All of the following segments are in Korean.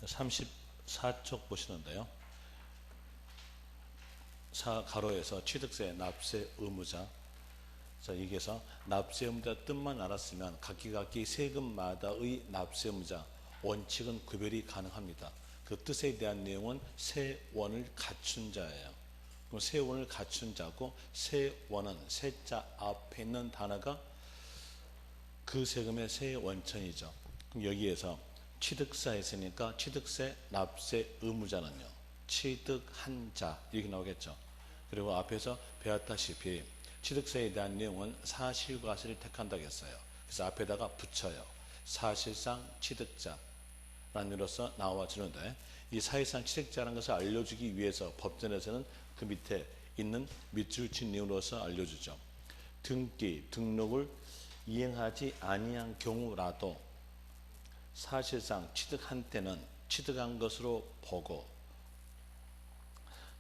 34쪽 보시는데요. 가로에서 취득세, 납세 의무자. 자, 여기에서 납세 의무자 뜻만 알았으면 각기 세금마다의 납세 의무자 원칙은 구별이 가능합니다. 그 뜻에 대한 내용은 세원을 갖춘 자예요. 그럼 세원을 갖춘 자고, 세원은 세자 앞에 있는 단어가 그 세금의 세원천이죠. 그럼 여기에서 취득사 했으니까 취득세, 납세 의무자는요, 취득한 자 이렇게 나오겠죠. 그리고 앞에서 배웠다시피 취득세에 대한 내용은 사실과실을 택한다고 했어요. 그래서 앞에다가 붙여요. 사실상 취득자라는 의미로서 나와주는데, 이 사실상 취득자라는 것을 알려주기 위해서 법전에서는 그 밑에 있는 밑줄 친 내용으로서 알려주죠. 등기, 등록을 이행하지 아니한 경우라도 사실상 취득한 때는 취득한 것으로 보고,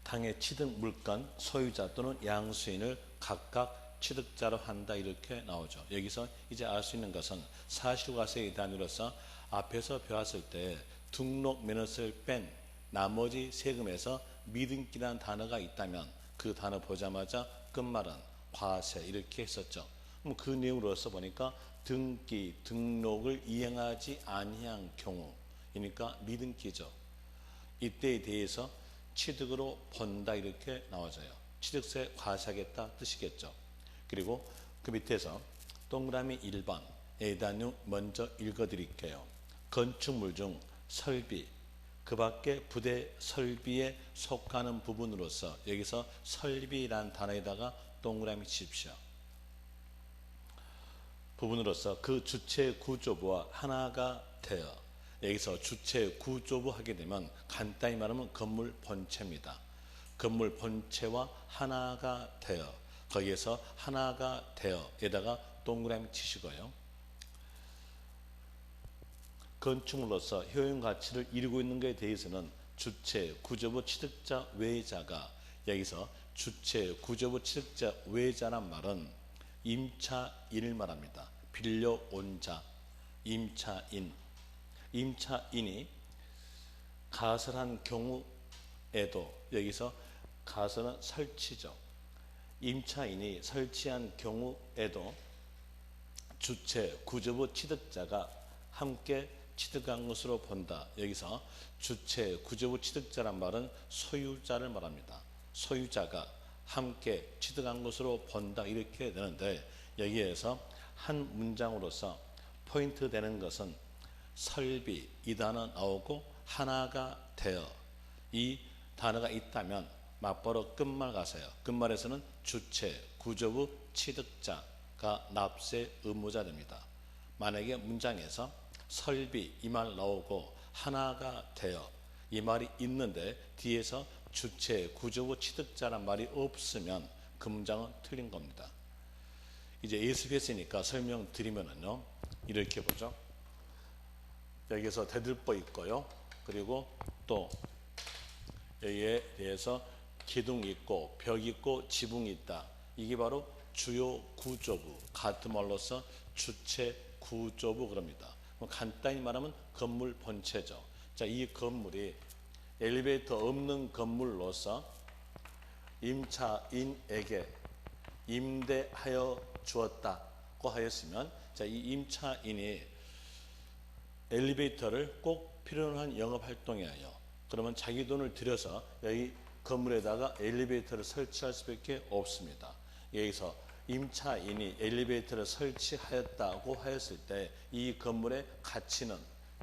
당해 취득 물건 소유자 또는 양수인을 각각 취득자로 한다 이렇게 나오죠. 여기서 이제 알 수 있는 것은 사실과세의 단위로서 앞에서 배웠을 때 등록 면허세를 뺀 나머지 세금에서 미등기라는 단어가 있다면 그 단어 보자마자 끝말은 과세 이렇게 했었죠. 그럼 그 내용으로서 보니까 등기, 등록을 이행하지 아니한 경우이니까 미등기죠. 이때에 대해서 취득으로 본다 이렇게 나와져요. 취득세 과세하겠다 뜻이겠죠. 그리고 그 밑에서 동그라미 1번에 대한 내용 먼저 읽어드릴게요. 건축물 중 설비, 그 밖에 부대 설비에 속하는 부분으로서, 여기서 설비란 단어에다가 동그라미 치십시오. 부분으로서 그 주체 구조부와 하나가 되어, 여기서 주체 구조부 하게 되면 간단히 말하면 건물 본체입니다. 건물 본체와 하나가 되어, 거기에서 하나가 되어에다가 동그라미 치시고요. 건축물로서 효용 가치를 이루고 있는 것에 대해서는 주체 구조부 취득자 외자가, 여기서 주체 구조부 취득자 외자란 말은 임차인을 말합니다. 빌려온 자, 임차인. 임차인이 가설한 경우에도, 여기서 가설은 설치죠. 임차인이 설치한 경우에도 주체 구조부 취득자가 함께 취득한 것으로 본다. 여기서 주체 구조부 취득자란 말은 소유자를 말합니다. 소유자가 함께 취득한 것으로 본다 이렇게 되는데, 여기에서 한 문장으로서 포인트 되는 것은 설비 이 단어 나오고 하나가 되어 이 단어가 있다면 맞바로 끝말 가세요. 끝말에서는 주체 구조부 취득자가 납세 의무자 됩니다. 만약에 문장에서 설비 이 말 나오고 하나가 되어 이 말이 있는데 뒤에서 주체 구조부 취득자란 말이 없으면 그 문장은 틀린 겁니다. 이제 예습했으니까 설명드리면은요, 이렇게 보죠. 여기서 대들보 있고요. 그리고 또 여기에 대해서 기둥이 있고 벽이 있고 지붕이 있다. 이게 바로 주요 구조부, 같은 말로서 주체 구조부 그럽니다. 간단히 말하면 건물 본체죠. 자, 이 건물이 엘리베이터 없는 건물로서 임차인에게 임대하여 주었다고 하였으면, 자, 이 임차인이 엘리베이터를 꼭 필요한 영업활동이에요. 그러면 자기 돈을 들여서 여기 건물에다가 엘리베이터를 설치할 수밖에 없습니다. 여기서 임차인이 엘리베이터를 설치하였다고 하였을 때 이 건물의 가치는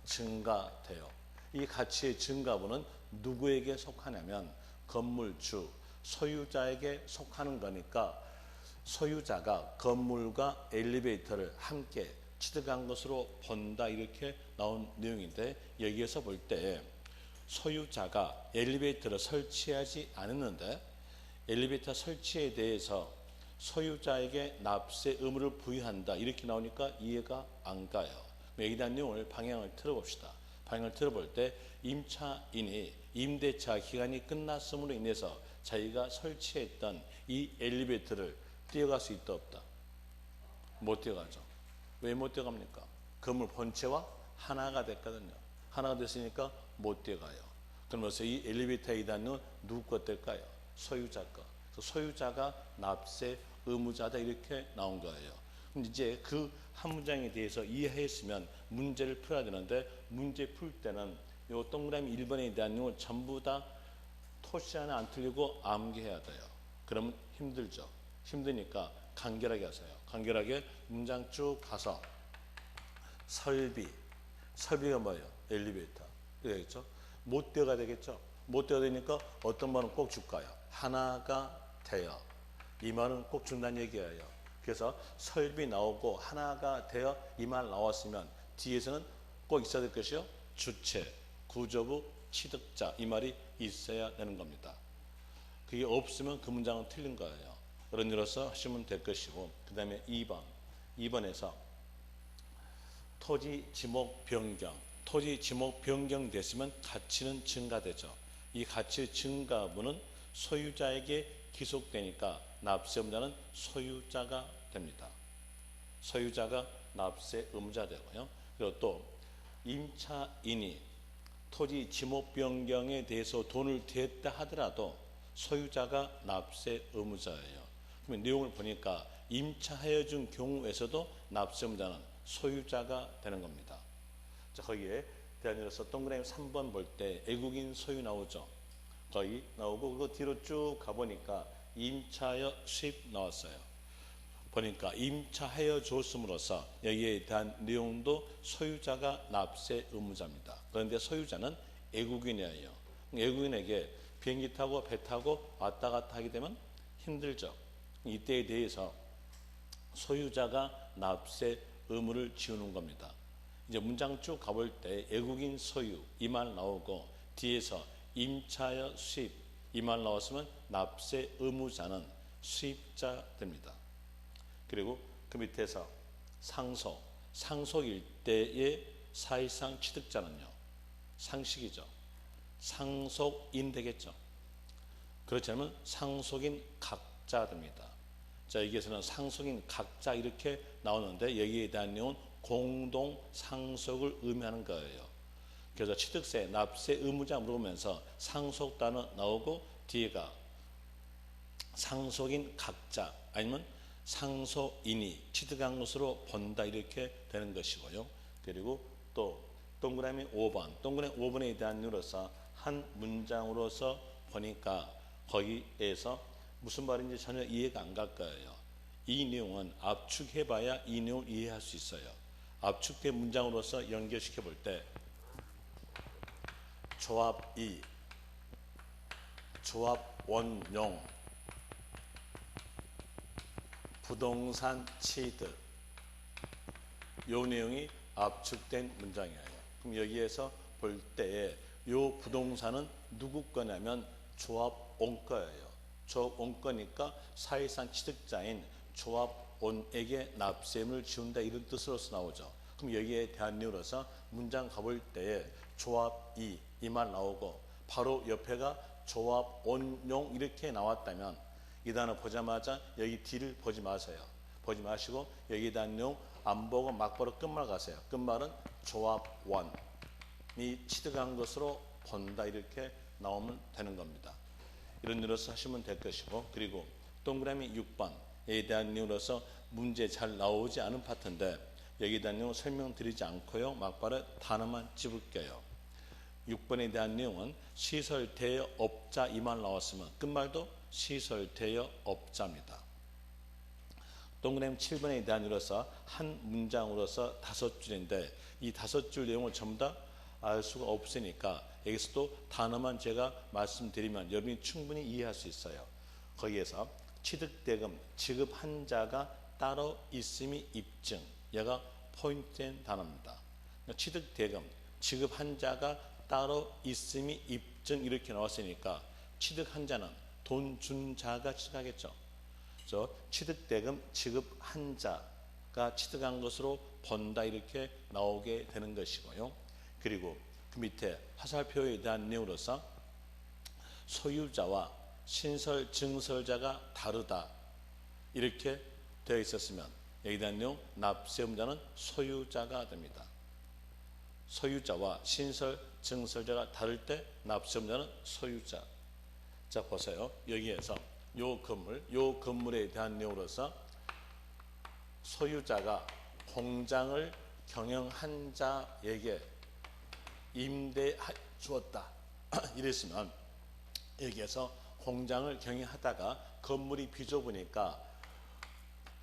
증가돼요. 이 가치의 증가분은 누구에게 속하냐면 건물주, 소유자에게 속하는 거니까 소유자가 건물과 엘리베이터를 함께 취득한 것으로 본다 이렇게 나온 내용인데, 여기에서 볼 때 소유자가 엘리베이터를 설치하지 않았는데 엘리베이터 설치에 대해서 소유자에게 납세 의무를 부여한다 이렇게 나오니까 이해가 안 가요. 여기에 대한 내용을 방향을 틀어봅시다. 방향을 틀어볼 때 임차인이 임대차 기간이 끝났음으로 인해서 자기가 설치했던 이 엘리베이터를 뛰어갈 수 있다 없다? 못 뛰어가죠. 왜 못 뛰어갑니까? 건물 본체와 하나가 됐거든요. 하나가 됐으니까 못 뛰어가요. 그러면서 이 엘리베이터의 단위는 누구 것 될까요? 소유자 것. 소유자가 납세 의무자다 이렇게 나온 거예요. 그럼 이제 그 한 문장에 대해서 이해했으면 문제를 풀어야 되는데 문제 풀 때는 요 동그라미 1번에 대한 내용을 전부 다 토시 하나 안 틀리고 암기해야 돼요. 그러면 힘들죠. 힘드니까 간결하게 하세요. 간결하게 문장 쭉 가서 설비가 뭐예요? 엘리베이터. 되겠죠? 못 뛰어가야 되겠죠? 못 뛰어야 되니까 어떤 말은 꼭 줄까요? 하나가 되어. 이 말은 꼭 준다는 얘기예요. 그래서 설비 나오고 하나가 되어 이 말 나왔으면 뒤에서는 꼭 있어야 될 것이요. 주체, 구조부, 취득자 이 말이 있어야 되는 겁니다. 그게 없으면 그 문장은 틀린 거예요. 그런 일로서 하시면 될 것이고 그 다음에 2번에서 토지 지목 변경. 토지 지목 변경 됐으면 가치는 증가되죠. 이 가치 증가분은 소유자에게 기속되니까 납세 의무자는 소유자가 됩니다. 소유자가 납세 의무자 되고요. 그리고 또 임차인이 토지 지목 변경에 대해서 돈을 댔다 하더라도 소유자가 납세 의무자예요. 그러면 내용을 보니까 임차하여 준 경우에서도 납세 의무자는 소유자가 되는 겁니다. 자, 거기에 대안으로서 동그라미 3번 볼 때 애국인 소유 나오죠. 거의 나오고 그 뒤로 쭉 가보니까 임차하여 수입 나왔어요. 보니까 임차하여 줬음으로써 여기에 대한 내용도 소유자가 납세 의무자입니다. 그런데 소유자는 애국인이에요. 애국인에게 비행기 타고 배 타고 왔다 갔다 하게 되면 힘들죠. 이때에 대해서 소유자가 납세 의무를 지우는 겁니다. 이제 문장 쭉 가볼 때 애국인 소유 이 말 나오고 뒤에서 임차하여 수입 이 말 나왔으면 납세 의무자는 수입자 됩니다. 그리고 그 밑에서 상속일 때의 사실상 취득자는요. 상식이죠. 상속인 되겠죠. 그렇지 않으면 상속인 각자 됩니다. 자, 여기에서는 상속인 각자 이렇게 나오는데 여기에 대한 내용은 공동 상속을 의미하는 거예요. 그래서 취득세, 납세 의무자 물어보면서 상속 단어 나오고 뒤에가 상속인 각자 아니면 상속인이 취득한 것으로 본다 이렇게 되는 것이고요. 그리고 또 동그라미 5번, 동그라미 5번에 대한 이유로서 한 문장으로서 보니까 거기에서 무슨 말인지 전혀 이해가 안 갈 거예요. 이 내용은 압축해봐야 이 내용을 이해할 수 있어요. 압축된 문장으로서 연결시켜 볼 때 조합 2, 조합 원용, 부동산 취득 요 내용이 압축된 문장이에요. 그럼 여기에서 볼 때에 요 부동산은 누구 거냐면 조합원 거예요. 조합원 거니까 사실상 취득자인 조합원에게 납세금을 지운다 이런 뜻으로서 나오죠. 그럼 여기에 대한 이유로서 문장 가볼 때에 조합 2 이 말 나오고 바로 옆에가 조합원용 이렇게 나왔다면 이 단어 보자마자 여기 뒤를 보지 마세요. 보지 마시고 여기에 대한 내용 안 보고 막바로 끝말 가세요. 끝말은 조합원이 취득한 것으로 본다 이렇게 나오면 되는 겁니다. 이런 일로서 하시면 될 것이고 그리고 동그라미 6번에 대한 내용으로서 문제 잘 나오지 않은 파트인데 여기에 대한 내용 설명드리지 않고요. 막바로 단어만 찝을게요. 6번에 대한 내용은 시설 대여업자 이 말 나왔으면 끝말도 시설 대여업자입니다. 동그라미 7번에 대한 이로서 한 문장으로서 5줄인데 이 5줄 내용을 전부 다 알 수가 없으니까 여기서도 단어만 제가 말씀드리면 여러분이 충분히 이해할 수 있어요. 거기에서 취득대금 지급한 자가 따로 있음이 입증 얘가 포인트된 단어입니다. 취득대금 지급한 자가 따로 있음이 입증 이렇게 나왔으니까 취득한 자는 돈 준 자가 취득하겠죠. 그래서 취득대금 지급한 자가 취득한 것으로 본다 이렇게 나오게 되는 것이고요. 그리고 그 밑에 화살표에 대한 내용으로서 소유자와 신설 증설자가 다르다 이렇게 되어 있었으면 여기에 대한 내용 납세 의무자는 소유자가 됩니다. 소유자와 신설 증설자가 다를 때 납세의무자는 소유자. 자 보세요. 여기에서 요 건물에 대한 내용으로서 소유자가 공장을 경영한 자에게 임대해 주었다. 이랬으면 여기에서 공장을 경영하다가 건물이 비좁으니까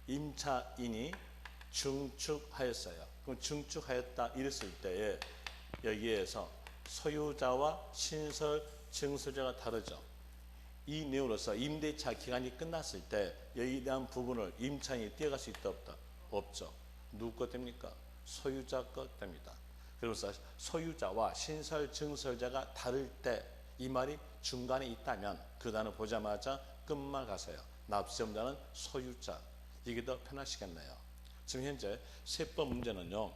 임차인이 증축하였어요. 그럼 증축하였다 이랬을 때에 여기에서 소유자와 신설 증설자가 다르죠. 이 내용으로서 임대차 기간이 끝났을 때 여기에 대한 부분을 임차인이 떼어갈 수 있다 없다? 없죠. 누구 것 됩니까? 소유자 것 됩니다. 그래서 소유자와 신설 증설자가 다를 때 이 말이 중간에 있다면 그 단어 보자마자 끝말 가세요. 납세의무자는 소유자. 이게 더 편하시겠네요. 지금 현재 세법 문제는요.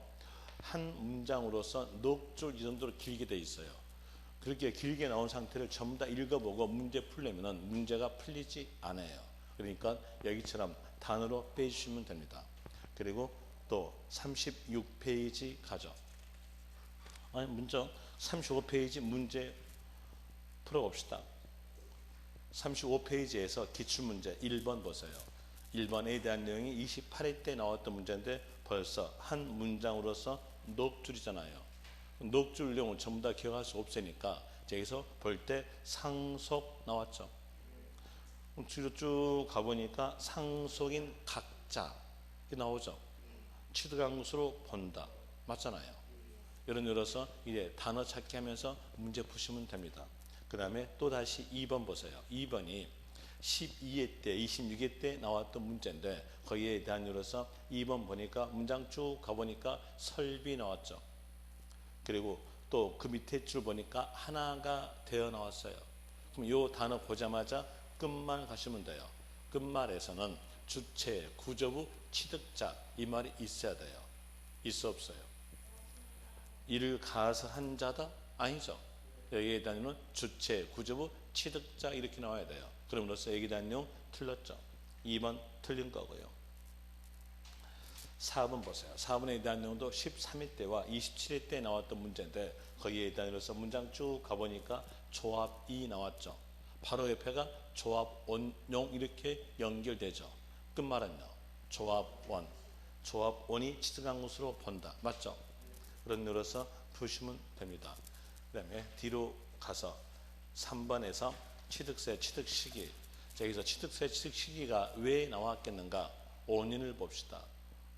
한 문장으로서 넉 줄 이 정도로 길게 돼 있어요. 그렇게 길게 나온 상태를 전부 다 읽어보고 문제 풀려면 문제가 풀리지 않아요. 그러니까 여기처럼 단어로 빼주시면 됩니다. 그리고 또 36페이지 가죠. 아니 문장 35페이지 문제 풀어봅시다. 35페이지에서 기출문제 1번 보세요. 1번에 대한 내용이 28회 때 나왔던 문제인데 벌써 한 문장으로서 넉 줄이잖아요. 넉 줄 내용을 전부 다 기억할 수 없으니까 여기서 볼 때 상속 나왔죠. 뒤로 쭉 가보니까 상속인 각자 나오죠. 취득한 것으로 본다. 맞잖아요. 이런 이로서 이제 단어 찾기 하면서 문제 푸시면 됩니다. 그 다음에 또 다시 2번 보세요. 2번이 12회 때, 26회 때 나왔던 문제인데 거기에 대한 이로서 2번 보니까 문장 쭉 가보니까 설비 나왔죠. 그리고 또 그 밑에 줄 보니까 하나가 되어 나왔어요. 그럼 이 단어 보자마자 끝말 가시면 돼요. 끝말에서는 주체, 구조부, 취득자 이 말이 있어야 돼요. 있어 없어요? 이를 가설한 자다? 아니죠. 여기에 대한 주체, 구조부, 취득자 이렇게 나와야 돼요. 그럼으로써 여기에 대한 내용 틀렸죠. 2번 틀린 거고요. 4번 보세요. 4번에 대한 내용도 13회 때와 27회 때 나왔던 문제인데 거기에 대해서 문장 쭉 가보니까 조합이 나왔죠. 바로 옆에가 조합 원용 이렇게 연결되죠. 끝말은요. 조합원. 조합원이 취득한 것으로 본다. 맞죠? 그런 이유로서 푸시면 됩니다. 그 다음에 뒤로 가서 3번에서 취득세 취득 시기. 여기서 취득세 취득 시기가 왜 나왔겠는가? 원인을 봅시다.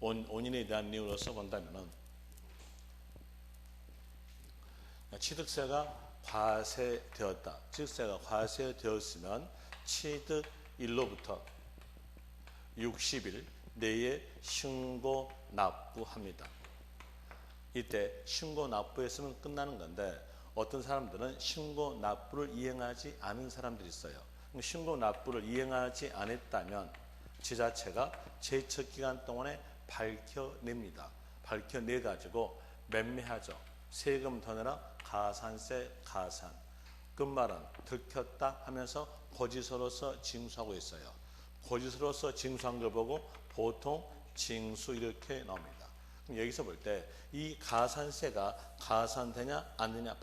원인에 대한 내용으로서 본다면은 취득세가 과세되었다. 취득세가 과세되었으면 취득일로부터 60일 내에 신고 납부합니다. 이때 신고 납부했으면 끝나는 건데 어떤 사람들은 신고 납부를 이행하지 않은 사람들이 있어요. 신고 납부를 이행하지 않았다면 지자체가 제척기간 동안에 밝혀냅니다. 밝혀내가지고 매매하죠. 세금 더 내라 가산세 가산. 끝말은 들켰다 하면서 고지서로서 징수하고 있어요. 고지서로서 징수한 걸 보고 보통 징수 이렇게 나옵니다. 그럼 여기서 볼 때 이 가산세가 가산되냐 안 되냐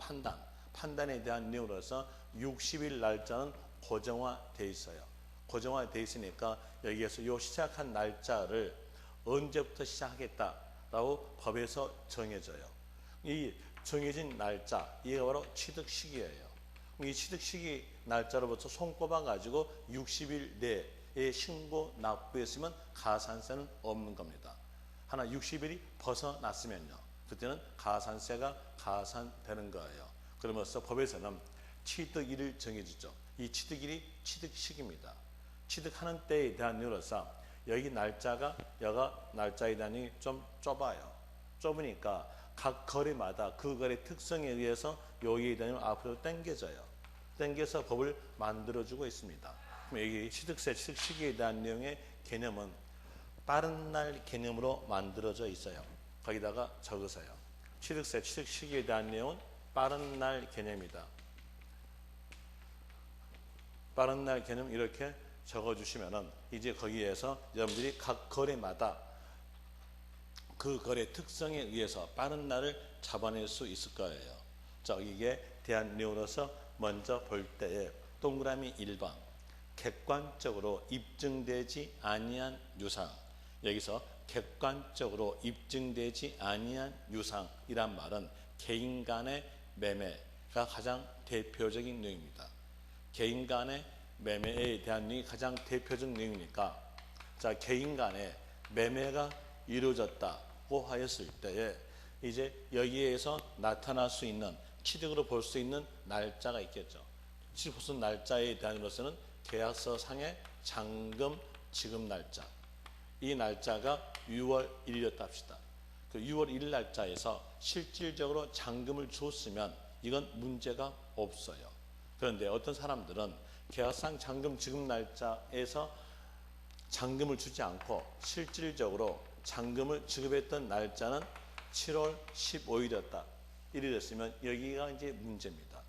판단에 대한 내용으로서 60일 날짜는 고정화되어 있어요. 고정화되어 있으니까 여기에서 요 시작한 날짜를 언제부터 시작하겠다라고 법에서 정해져요. 이 정해진 날짜 이게 바로 취득 시기예요. 이 취득 시기 날짜로부터 손꼽아 가지고 60일 내에 신고 납부했으면 가산세는 없는 겁니다. 하나 60일이 벗어났으면요. 그때는 가산세가 가산되는 거예요. 그러면서 법에서는 취득일을 정해주죠. 이 취득일이 취득시기입니다. 취득하는 때에 대한 이유로서 여기 날짜가 여가 날짜에 대한 좀 좁아요. 좁으니까 각 거래마다 그 거래 특성에 의해서 여기에 대한 앞으로 당겨져요. 당겨서 법을 만들어주고 있습니다. 그럼 여기 취득세 취득시기에 대한 내용의 개념은 빠른 날 개념으로 만들어져 있어요. 거기다가 적으세요. 취득세 취득시기에 대한 내용은 빠른 날 개념이다. 빠른 날 개념 이렇게 적어주시면은 이제 거기에서 여러분들이 각 거래마다 그 거래 특성에 의해서 빠른 날을 잡아낼 수 있을 거예요. 자, 이게 대한 내용으로서 먼저 볼 때에 동그라미 1번 객관적으로 입증되지 아니한 유상. 여기서 객관적으로 입증되지 아니한 유상이란 말은 개인 간의 매매가 가장 대표적인 내용입니다. 개인 간의 매매에 대한 내용이 가장 대표적 내용이니까, 자, 개인 간의 매매가 이루어졌다고 하였을 때에 이제 여기에서 나타날 수 있는, 취득으로 볼 수 있는 날짜가 있겠죠. 취득 볼 수 있는 날짜에 대한으로서는 계약서 상의 잔금 지급 날짜, 이 날짜가 6월 1일이었다 합시다. 그 6월 1일 날짜에서 실질적으로 잔금을 줬으면 이건 문제가 없어요. 그런데 어떤 사람들은 계약상 잔금 지급 날짜에서 잔금을 주지 않고 실질적으로 잔금을 지급했던 날짜는 7월 15일이었다. 이리 됐으면 여기가 이제 문제입니다.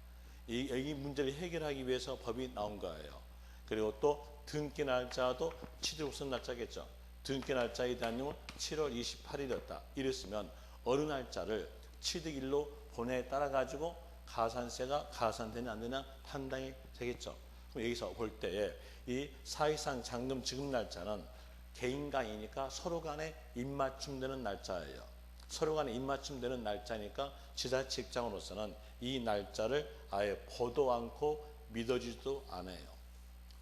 여기 문제를 해결하기 위해서 법이 나온 거예요. 그리고 또 등기 날짜도 취득 우선 날짜겠죠. 등기 날짜에 대한 내용은 7월 28일이었다. 이랬으면 어느 날짜를 취득일로 보내에 따라 가지고 가산세가 가산되냐 안 되냐 판단이 되겠죠. 그럼 여기서 볼 때에 이 사실상 잔금 지급 날짜는 개인 간이니까 서로 간에 입맞춤되는 날짜예요. 서로 간에 입맞춤되는 날짜니까 지자체장으로서는 이 날짜를 아예 보도 않고 믿어지지도 않아요.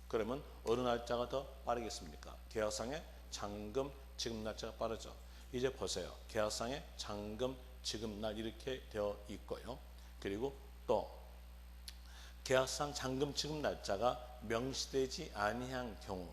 그러면 어느 날짜가 더 빠르겠습니까? 계약상의 잔금 지급 날짜가 빠르죠. 이제 보세요. 계약상의 잔금 지급 날 이렇게 되어 있고요. 그리고 또 계약상 잔금 지급 날짜가 명시되지 아니한 경우,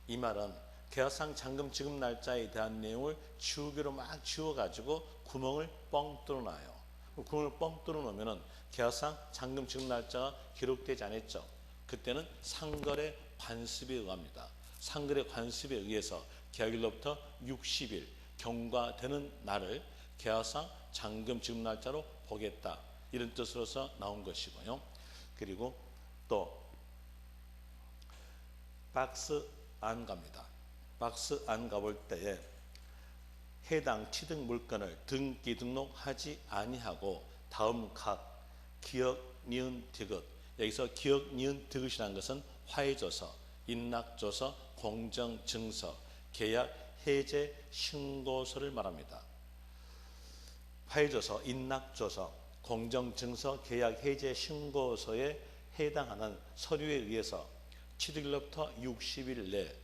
이 말은 계약상 잔금 지급 날짜에 대한 내용을 지우개로 막 지워가지고 구멍을 뻥 뚫어놔요. 구멍을 뻥 뚫어놓으면 계약상 잔금 지급 날짜가 기록되지 않았죠. 그때는 상거래 관습에 의합니다. 상거래 관습에 의해서 계약일로부터 60일 경과되는 날을 계약상 잔금 지급 날짜로 보겠다. 이런 뜻으로서 나온 것이고요. 그리고 또 박스 안 갑니다. 박스 안 가볼 때에 해당 취득 물건을 등기 등록하지 아니하고 다음 각 기억, 니은, 디귿, 여기서 기억, 니은, 디귿이라는 것은 화해조서, 인락조서, 공정증서, 계약, 해제, 신고서를 말합니다. 화해조서, 인락조서, 공정증서, 계약, 해제, 신고서에 해당하는 서류에 의해서 취득일로부터 60일 내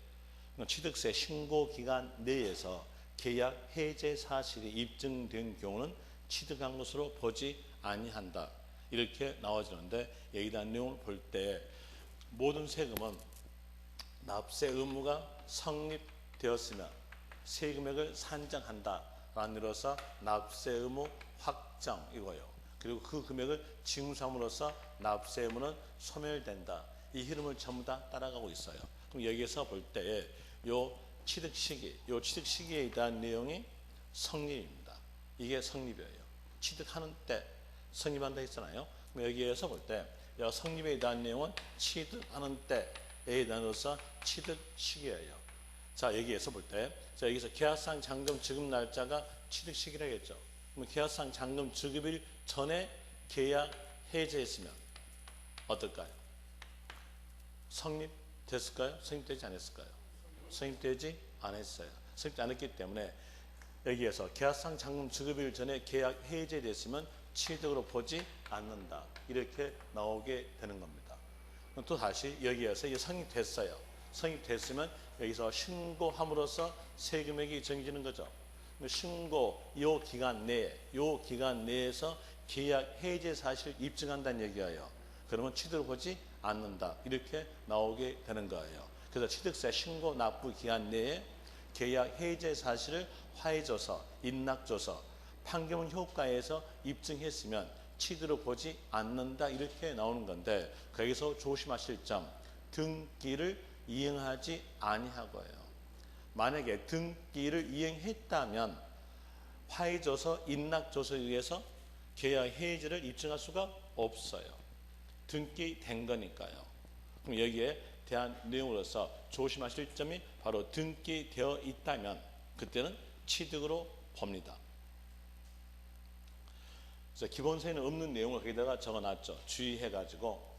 취득세 신고 기간 내에서 계약 해제 사실이 입증된 경우는 취득한 것으로 보지 아니한다. 이렇게 나와지는데 여기에 대한 내용을 볼 때 모든 세금은 납세 의무가 성립되었으면 세금액을 산정한다라는 의미로서 납세 의무 확정이고요. 그리고 그 금액을 징수함으로써 납세 의무는 소멸된다. 이 흐름을 전부 다 따라가고 있어요. 그럼 여기에서 볼 때에 요 취득 시기에 대한 내용이 성립입니다. 이게 성립이에요. 취득하는 때 성립한다 했잖아요. 그럼 여기에서 볼 때 성립에 대한 내용은 취득하는 때에 대한으로서 취득 시기예요. 자, 여기에서 볼 때, 자, 여기서 계약상 잔금 지급 날짜가 취득 시기라겠죠. 그럼 계약상 잔금 지급일 전에 계약 해제했으면 어떨까요? 성립됐을까요? 성립되지 않았을까요? 성립되지 않았어요. 성립되지 않았기 때문에 여기에서 계약상 잔금 지급일 전에 계약 해제됐으면 취득으로 보지 않는다. 이렇게 나오게 되는 겁니다. 또 다시 여기에서 이게 성립됐어요. 성립됐으면 여기서 신고함으로써 세금액이 정해지는 거죠. 신고 요 기간 내에서 계약 해제 사실 입증한다는 얘기예요. 그러면 취득을 보지 않는다. 이렇게 나오게 되는 거예요. 그래서 취득세 신고 납부 기간 내에 계약 해제 사실을 화해조서, 인락조서, 판결문 효과에서 입증했으면 취득을 보지 않는다. 이렇게 나오는 건데 거기서 조심하실 점, 등기를 이행하지 아니하고요. 만약에 등기를 이행했다면 화해조서, 인락조서에 의해서 계약 해지를 입증할 수가 없어요. 등기된 거니까요. 그럼 여기에 대한 내용으로서 조심하실 점이 바로 등기되어 있다면 그때는 취득으로 봅니다. 그래서 기본세에는 없는 내용을 거기다가 적어놨죠. 주의해가지고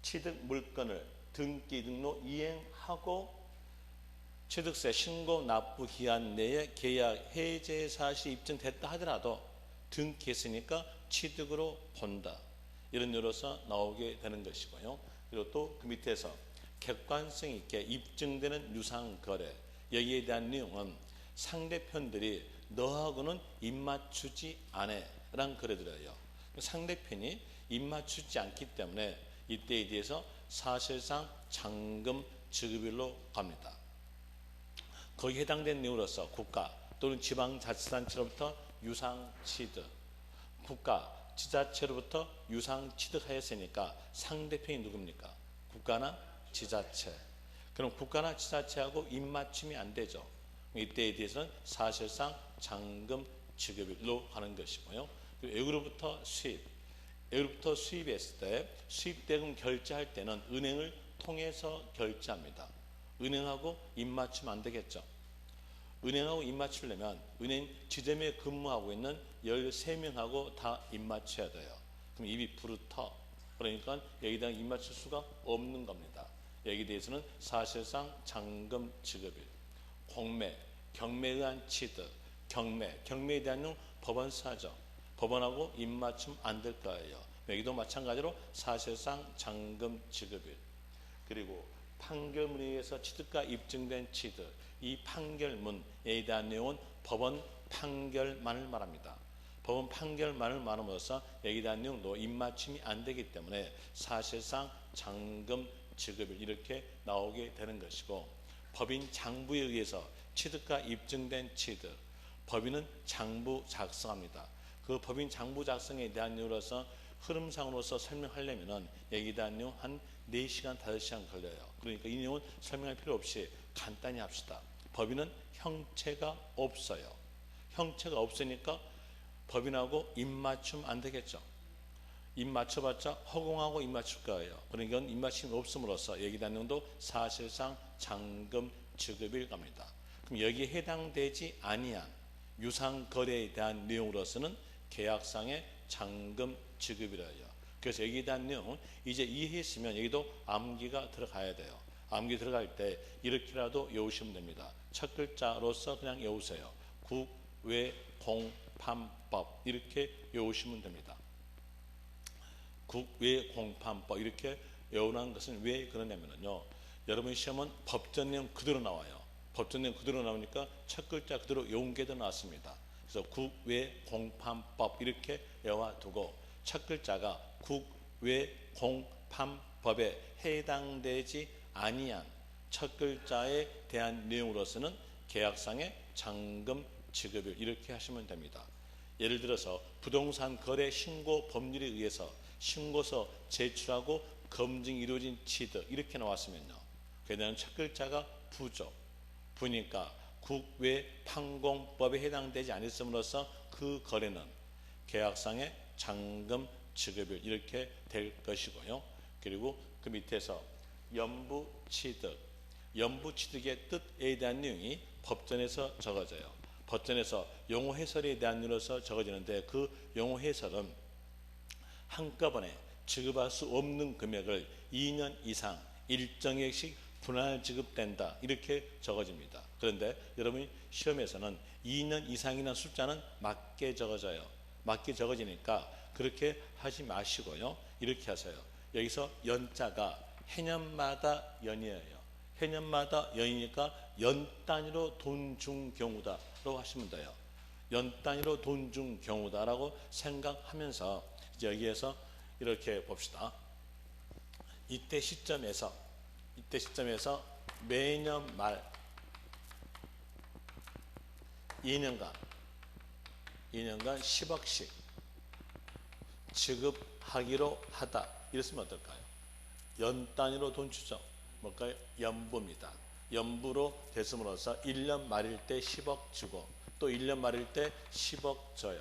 취득 물건을 등기 등록 이행하고 취득세 신고 납부 기한 내에 계약 해제 사실이 입증됐다 하더라도 등기했으니까 취득으로 본다. 이런 류로서 나오게 되는 것이고요. 그리고 또 그 밑에서 객관성 있게 입증되는 유상거래, 여기에 대한 내용은 상대편들이 너하고는 입맞추지 않아 라는 거래들이에요. 상대편이 입맞추지 않기 때문에 이때에 대해서 사실상 잔금 지급일로 갑니다. 거기에 해당된 내용으로서 국가 또는 지방자치단체로부터 유상취득, 국가, 지자체로부터 유상취득하였으니까 상대편이 누굽니까? 국가나 지자체. 그럼 국가나 지자체하고 입맞춤이 안 되죠. 이때에 대해서는 사실상 잔금 지급일로 하는 것이고요. 외국으로부터 수입, 외국으로부터 수입했을 때 수입대금 결제할 때는 은행을 통해서 결제합니다. 은행하고 입맞추면 안 되겠죠. 은행하고 입맞추려면 은행 지점에 근무하고 있는 13명하고 다 입맞춰야 돼요. 그럼 입이 부르터. 그러니까 여기다 입맞출 수가 없는 겁니다. 여기에 대해서는 사실상 잔금 지급일. 공매, 경매에 의한 취득, 경매에 대한 법원사죠. 법원하고 입맞춤 안 될 거예요. 여기도 마찬가지로 사실상 잔금 지급일. 그리고 판결문에 의해서 취득가 입증된 취득, 이 판결문에 대한 내용은 법원 판결만을 말합니다. 법원 판결만을 말함으로써 여기에 대한 내용도 입맞춤이 안 되기 때문에 사실상 잔금 지급일 이렇게 나오게 되는 것이고, 법인 장부에 의해서 취득가 입증된 취득, 법인은 장부 작성합니다. 그 법인 장부 작성에 대한 이유로서 흐름상으로서 설명하려면 여기에 대한 내용 한 4시간, 5시간 걸려요. 그러니까 이 내용은 설명할 필요 없이 간단히 합시다. 법인은 형체가 없어요. 형체가 없으니까 법인하고 입맞춤 안 되겠죠. 입맞춰봤자 허공하고 입맞출 거예요. 그러니까 입맞춤이 없음으로써 여기에 대한 내용도 사실상 잔금 지급일 겁니다. 그럼 여기에 해당되지 아니한 유상거래에 대한 내용으로서는 계약상의 잔금 지급이라요. 그래서 여기에 대한 내용은 이제 이해했으면 여기도 암기가 들어가야 돼요. 암기 들어갈 때 이렇게라도 외우시면 됩니다. 첫 글자로서 그냥 외우세요. 국, 외, 공, 판법 이렇게 외우시면 됩니다. 국, 외, 공, 판법 이렇게 외우는 것은 왜 그러냐면요. 여러분 시험은 법전 내용 그대로 나와요. 법전 내용 그대로 나오니까 첫 글자 그대로 외운 게 더 낫습니다. 그래서 국, 외, 공, 판법 이렇게 외워두고 첫 글자가 국, 외, 공, 판법에 해당되지 아니한 첫 글자에 대한 내용으로서는 계약상의 잔금 지급일 이렇게 하시면 됩니다. 예를 들어서 부동산 거래 신고 법률에 의해서 신고서 제출하고 검증이 이루어진 취득 이렇게 나왔으면요. 그에 대한 첫 글자가 부죠. 부니까 국외 판공법에 해당되지 않았음으로써 그 거래는 계약상의 잔금 지급일 이렇게 될 것이고요. 그리고 그 밑에서 연부취득, 연부취득의 뜻에 대한 내용이 법전에서 적어져요. 법전에서 용어 해설에 대한 내용으로서 적어지는데 그 용어 해설은 한꺼번에 지급할 수 없는 금액을 2년 이상 일정액씩 분할 지급된다 이렇게 적어집니다. 그런데 여러분이 시험에서는 2년 이상이라는 숫자는 맞게 적어져요. 맞게 적어지니까 그렇게 하지 마시고요. 이렇게 하세요. 여기서 연자가 해년마다 연이에요. 해년마다 연이니까 연 단위로 돈 준 경우다라고 하시면 돼요. 연 단위로 돈 준 경우다라고 생각하면서 이제 여기에서 이렇게 봅시다. 이때 시점에서 매년 말 2년간 10억씩 지급하기로 하다. 이랬으면 어떨까요? 연 단위로 돈 주죠. 뭘까요? 연부입니다. 연부로 됐음으로써 1년 말일 때 10억 주고 또 1년 말일 때 10억 줘요.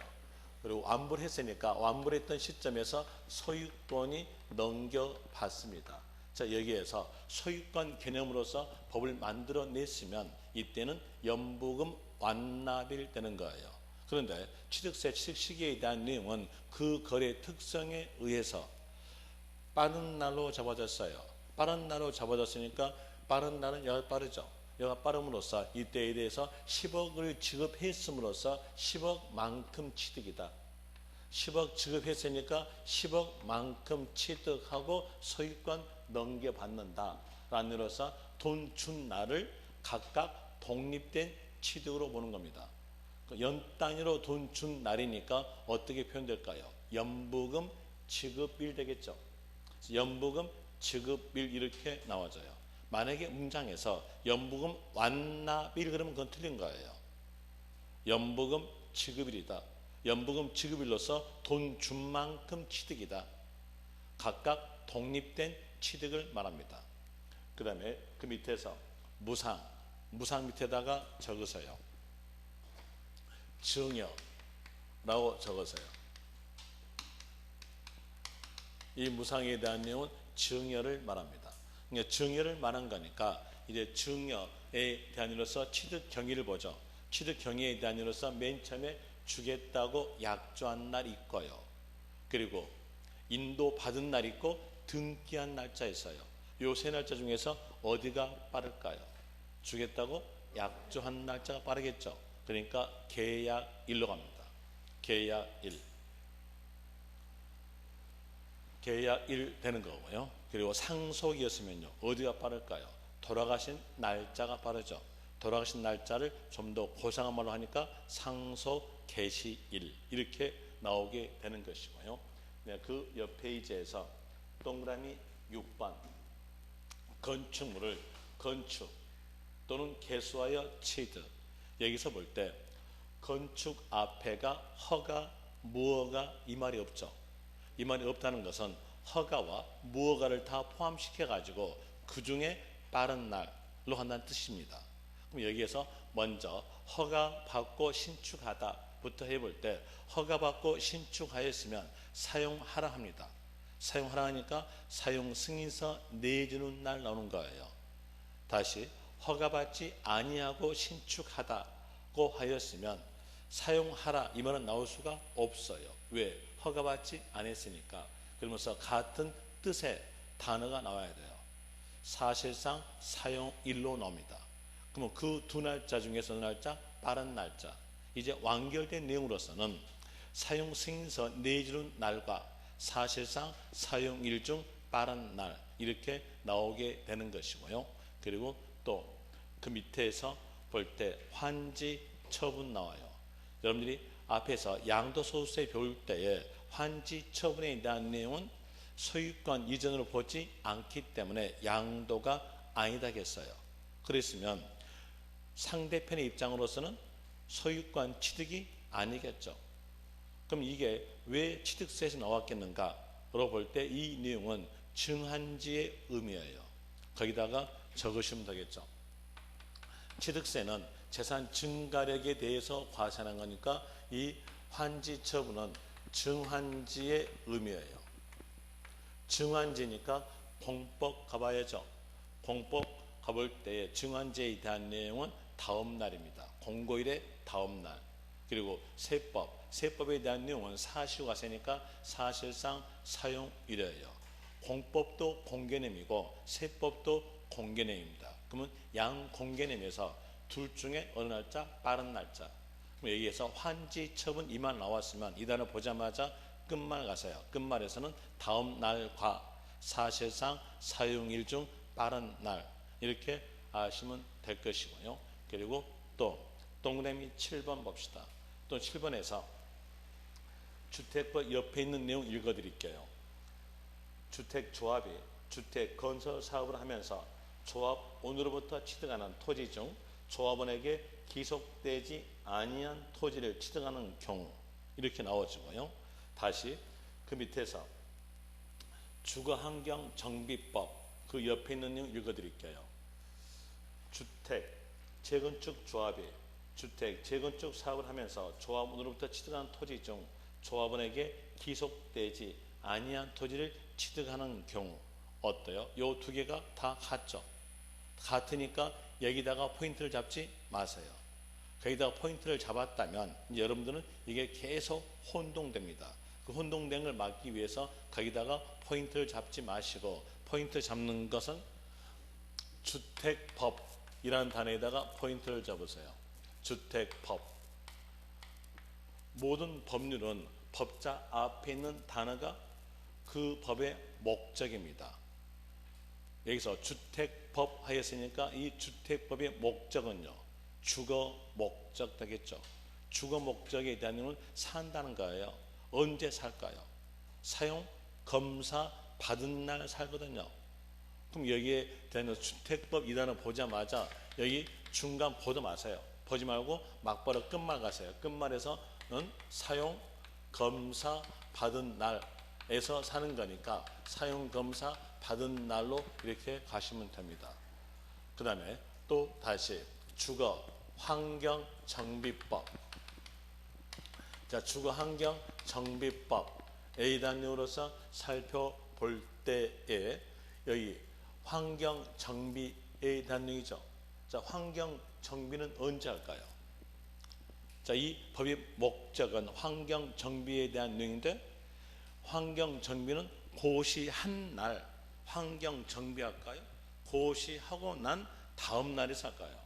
그리고 완부를 했으니까 완부를 했던 시점에서 소유권이 넘겨받습니다. 자, 여기에서 소유권 개념으로서 법을 만들어냈으면 이때는 연부금 완납일 되는 거예요. 그런데 취득세 취득 시기에 대한 내용은 그 거래 특성에 의해서 빠른 날로 잡아졌어요. 빠른 날로 잡아졌으니까 빠른 날은 여가 빠르죠. 여가 빠름으로써 이때에 대해서 10억을 지급했음으로써 10억만큼 취득이다. 10억 지급했으니까 10억만큼 취득하고 소유권 넘겨받는다. 라는 의미로서 돈 준 날을 각각 독립된 취득으로 보는 겁니다. 연 단위로 돈 준 날이니까 어떻게 표현될까요? 연부금 지급일 되겠죠. 연부금 지급일 이렇게 나와져요. 만약에 문장에서 연부금 완납일 그러면 그건 틀린 거예요. 연부금 지급일이다. 연부금 지급일로서 돈 준 만큼 취득이다. 각각 독립된 취득을 말합니다. 그 다음에 그 밑에서 무상 밑에다가 적으세요. 증여라고 적으세요. 이 무상에 대한 내용은 증여를 말합니다. 그러니까 증여를 말한 거니까 이제 증여에 대한 일로서 취득 경위를 보죠. 취득 경위에 대한 일로서 맨 처음에 주겠다고 약조한 날 있고요. 그리고 인도 받은 날 있고 등기한 날짜 있어요. 요 세 날짜 중에서 어디가 빠를까요? 주겠다고 약조한 날짜가 빠르겠죠. 그러니까 계약일로 갑니다. 계약일 되는 거고요. 그리고 상속이었으면요. 어디가 빠를까요? 돌아가신 날짜가 빠르죠. 돌아가신 날짜를 좀 더 고상한 말로 하니까 상속 개시일 이렇게 나오게 되는 것이고요. 네, 그 옆 페이지에서 동그라미 6번 건축물을 건축 또는 개수하여 취득. 여기서 볼 때 건축 앞에가 허가, 무허가 이 말이 없죠. 이 말이 없다는 것은 허가와 무허가를 다 포함시켜 가지고 그 중에 빠른 날로 한다는 뜻입니다. 그럼 여기에서 먼저 허가 받고 신축하다부터 해볼 때 허가 받고 신축하였으면 사용하라 합니다. 사용하라 하니까 사용 승인서 내주는 날 나오는 거예요. 다시 허가받지 아니하고 신축하다고 하였으면 사용하라 이 말은 나올 수가 없어요. 왜? 허가받지 않았으니까. 그러면서 같은 뜻의 단어가 나와야 돼요. 사실상 사용일로 나옵니다. 그러면 그 두 날짜 중에서 날짜 빠른 날짜 이제 완결된 내용으로서는 사용 승인서 내주는 날과 사실상 사용일 중 빠른 날 이렇게 나오게 되는 것이고요. 그리고 또 그 밑에서 볼 때 환지 처분 나와요. 여러분들이 앞에서 양도소득세 배울 때에 환지 처분에 대한 내용은 소유권 이전으로 보지 않기 때문에 양도가 아니다겠어요. 그랬으면 상대편의 입장으로서는 소유권 취득이 아니겠죠. 그럼 이게 왜 취득세에서 나왔겠는가로 볼 때 이 내용은 증한지의 의미예요. 거기다가 적으시면 되겠죠. 취득세는 재산 증가력에 대해서 과세하는 거니까 이 환지 처분은 증환지의 의미예요. 증환지니까 공법 가봐야죠. 공법 가볼 때에 증환지에 대한 내용은 다음 날입니다. 공고일의 다음 날. 그리고 세법에 대한 내용은 사시효과세니까 사실상 사용일이에요. 공법도 공개념이고 세법도 공개념입니다. 그러면 양 공개념에서 둘 중에 어느 날짜? 빠른 날짜. 여기에서 환지 처분 이 말 나왔으면 이 단어 보자마자 끝말 가세요. 끝말에서는 다음 날과 사실상 사용일 중 빠른 날 이렇게 아시면 될 것이고요. 그리고 또 동그라미 7번 봅시다. 또 7번에서 주택법 옆에 있는 내용 읽어드릴게요. 주택조합이 주택 건설 사업을 하면서 조합원으로부터 취득하는 토지 중 조합원에게 기속되지 아니한 토지를 취득하는 경우 이렇게 나와지고요. 다시 그 밑에서 주거환경정비법 그 옆에 있는 내용 읽어드릴게요. 주택 재건축 조합이 주택 재건축 사업을 하면서 조합원으로부터 취득한 토지 중 조합원에게 기속되지 아니한 토지를 취득하는 경우 어때요? 요 두 개가 다 같죠. 같으니까 여기다가 포인트를 잡지 마세요. 거기다가 포인트를 잡았다면 이제 여러분들은 이게 계속 혼동됩니다. 그 혼동된 걸 막기 위해서 거기다가 포인트를 잡지 마시고, 포인트 잡는 것은 주택법이라는 단어에다가 포인트를 잡으세요. 주택법. 모든 법률은 법자 앞에 있는 단어가 그 법의 목적입니다. 여기서 주택법 하였으니까 이 주택법의 목적은요, 주거 목적 되겠죠. 주거 목적에 대한 이유는 산다는 거예요. 언제 살까요? 사용 검사 받은 날 살거든요. 그럼 여기에 대한 주택법 이 단어 보자마자 여기 중간 보지 마세요. 보지 말고 막바로 끝말 가세요. 끝말에서는 사용 검사 받은 날에서 사는 거니까 사용 검사 받은 날로 이렇게 가시면 됩니다. 그 다음에 또 다시 주거 환경 정비법. 자, 주거 환경 정비법에 단위로서 살펴볼 때에 여기 환경 정비에 대한 내용이죠. 자, 환경 정비는 언제 할까요? 자, 이 법의 목적은 환경 정비에 대한 내용인데, 환경 정비는 고시한 날 환경 정비할까요? 고시하고 난 다음 날에 살까요?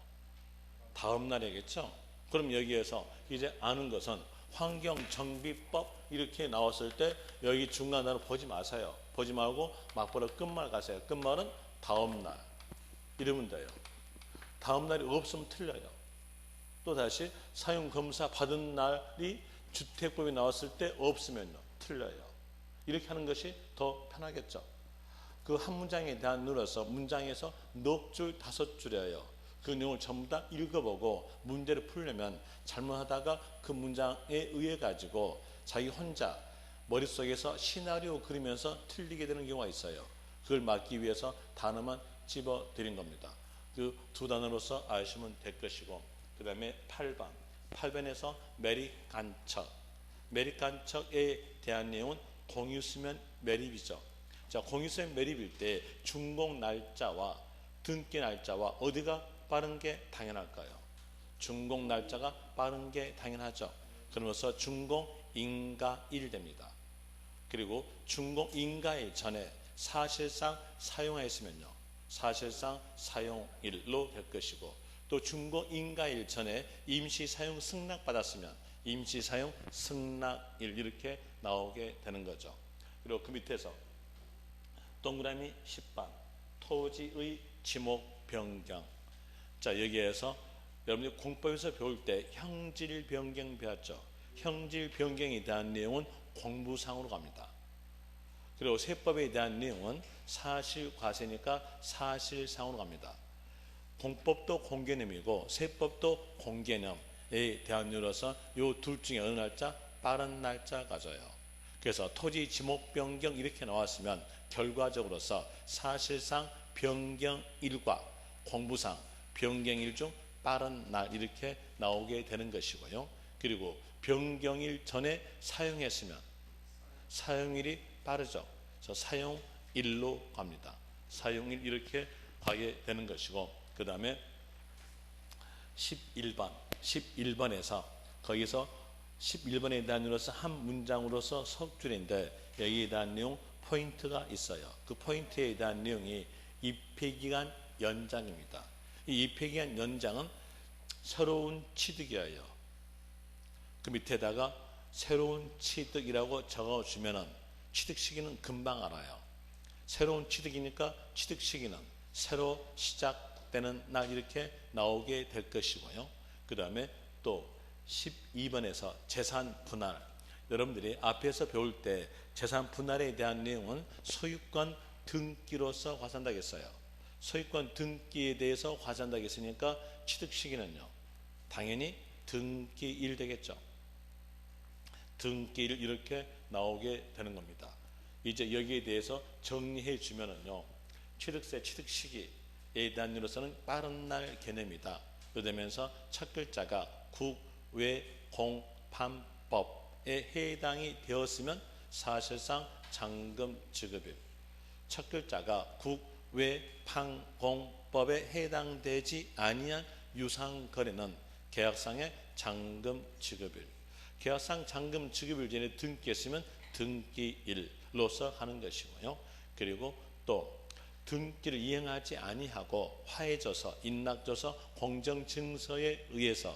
다음 날이겠죠. 그럼 여기에서 이제 아는 것은 환경정비법 이렇게 나왔을 때 여기 중간 단어 보지 마세요. 보지 말고 막바로 끝말 가세요. 끝말은 다음 날 이러면 돼요. 다음 날이 없으면 틀려요. 또 다시 사용검사 받은 날이 주택법이 나왔을 때 없으면요, 틀려요. 이렇게 하는 것이 더 편하겠죠. 그 한 문장에 대한 눌러서 문장에서 넉 줄, 5줄이에요. 그 내용을 전부 다 읽어보고 문제를 풀려면 잘못하다가 그 문장에 의해 가지고 자기 혼자 머릿속에서 시나리오 그리면서 틀리게 되는 경우가 있어요. 그걸 막기 위해서 단어만 집어드린 겁니다. 그 두 단어로서 아시면 될 것이고, 그 다음에 8번. 8번에서 매립 간척. 매립 간척에 대한 내용은 공유수면 매립이죠. 자, 공유수면 매립일 때 준공 날짜와 등기 날짜와 어디가 빠른 게 당연할까요? 준공 날짜가 빠른 게 당연하죠. 그러면서 준공 인가일 됩니다. 그리고 준공 인가일 전에 사실상 사용하였으면요, 사실상 사용일로 될 것이고, 또 준공 인가일 전에 임시 사용 승낙 받았으면 임시 사용 승낙일 이렇게 나오게 되는 거죠. 그리고 그 밑에서 동그라미 10번 토지의 지목 변경. 자, 여기에서 여러분이 공법에서 배울 때 형질 변경 배웠죠. 형질 변경에 대한 내용은 공부상으로 갑니다. 그리고 세법에 대한 내용은 사실과세니까 사실상으로 갑니다. 공법도 공개념이고 세법도 공개념에 대한 이유로서 이 둘 중에 어느 날짜? 빠른 날짜 가져요. 그래서 토지 지목 변경 이렇게 나왔으면 결과적으로서 사실상 변경일과 공부상 변경일 중 빠른 날 이렇게 나오게 되는 것이고요. 그리고 변경일 전에 사용했으면 사용일이 빠르죠. 그래서 사용일로 갑니다. 사용일 이렇게 가게 되는 것이고, 그 다음에 11번에서 거기서 11번에 대한 이유로서 한 문장으로서 석 줄인데 여기에 대한 내용 포인트가 있어요. 그 포인트에 대한 내용이 입회기간 연장입니다. 이 입회기간 연장은 새로운 취득이에요. 그 밑에다가 새로운 취득이라고 적어주면은 취득 시기는 금방 알아요. 새로운 취득이니까 취득 시기는 새로 시작되는 날 이렇게 나오게 될 것이고요. 그 다음에 또 12번에서 재산 분할. 여러분들이 앞에서 배울 때 재산 분할에 대한 내용은 소유권 등기로서 과세한다겠어요. 소유권 등기에 대해서 과세한다겠으니까 취득 시기는요, 당연히 등기일 되겠죠. 등기일 이렇게 나오게 되는 겁니다. 이제 여기에 대해서 정리해 주면은요, 취득세 취득 시기에 대한 이유로서는 빠른 날 개념이다. 그러면서 첫 글자가 국외공판법에 해당이 되었으면 사실상 잔금 지급일. 첫 글자가 국외판공법에 해당되지 아니한 유상거래는 계약상의 잔금 지급일. 계약상 잔금 지급일 전에 등기했으면 등기일로서 하는 것이고요. 그리고 또 등기를 이행하지 아니하고 화해져서 인락져서 공정증서에 의해서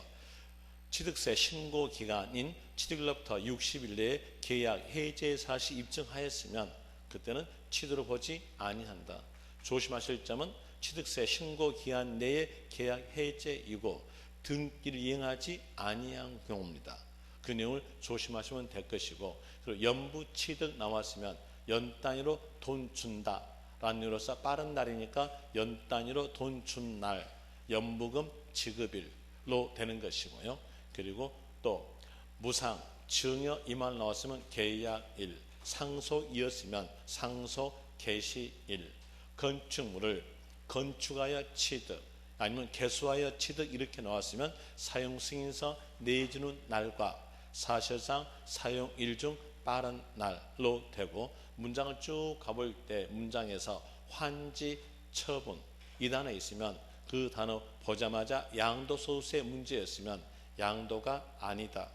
취득세 신고 기간인 취득일로부터 60일 내에 계약 해제 사실 입증하였으면 그때는 취득으로 보지 아니한다. 조심하실 점은 취득세 신고 기간 내에 계약 해제이고 등기를 이행하지 아니한 경우입니다. 그 내용을 조심하시면 될 것이고, 그리고 연부 취득 나왔으면 연 단위로 돈 준다 라는 의미로서 빠른 날이니까 연 단위로 돈 준 날 연부금 지급일로 되는 것이고요. 그리고 또 무상, 증여 이 말 나왔으면 계약일, 상속이었으면 상속 개시일, 건축물을 건축하여 취득 아니면 개수하여 취득 이렇게 나왔으면 사용 승인서 내주는 날과 사실상 사용일 중 빠른 날로 되고, 문장을 쭉 가볼 때 문장에서 환지, 처분 이 단어 있으면 그 단어 보자마자 양도소득세 문제였으면 양도가 아니다.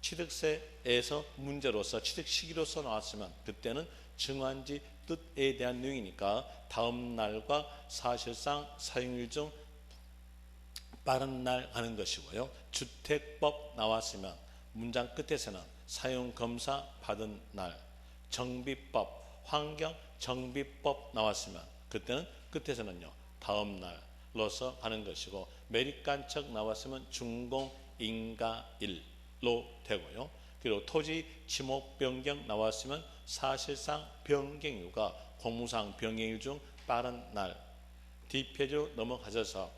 취득세에서 문제로서 취득 시기로서 나왔으면 그때는 증환지 뜻에 대한 내용이니까 다음 날과 사실상 사용일 중 빠른 날 하는 것이고요. 주택법 나왔으면 문장 끝에서는 사용검사 받은 날, 정비법, 환경정비법 나왔으면 그때는 끝에서는요 다음 날로서 하는 것이고, 매립간척 나왔으면 준공인가일로 되고요. 그리고 토지 지목 변경 나왔으면 사실상 변경 이유가 공무상 변경일 중 빠른 날. 뒷페이지로 넘어가셔서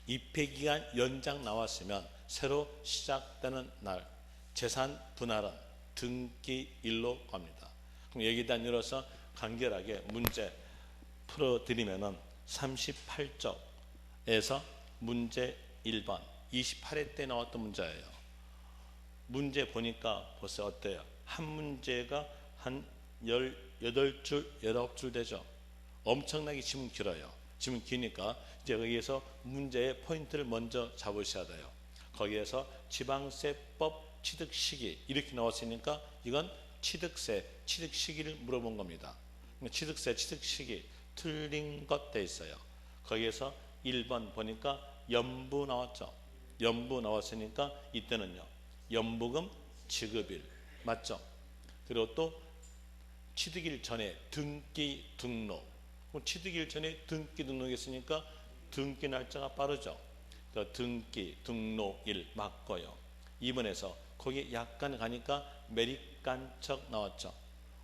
입회기간 연장 나왔으면 새로 시작되는 날, 재산 분할은 등기일로 갑니다. 그럼 여기다 열어서 간결하게 문제 풀어드리면은 38쪽에서 문제 1번 28회 때 나왔던 문제예요. 문제 보니까 벌써 어때요? 한 문제가 한 18줄, 19줄 되죠. 엄청나게 지문 길어요. 지문 기니까 이제 여기에서 문제의 포인트를 먼저 잡으셔야 돼요. 거기에서 지방세법 취득 시기 이렇게 나왔으니까 이건 취득세 취득 시기를 물어본 겁니다. 취득세 취득 시기 틀린 것 돼 있어요. 거기에서 1번 보니까 연부 나왔죠. 연부 나왔으니까 이때는요 연부금 지급일 맞죠? 그리고 또 취득일 전에 등기 등록, 취득일 전에 등기 등록했으니까 등기 날짜가 빠르죠. 등기 등록일 맞고요. 2번에서 거기 약간 가니까 매립간척 나왔죠.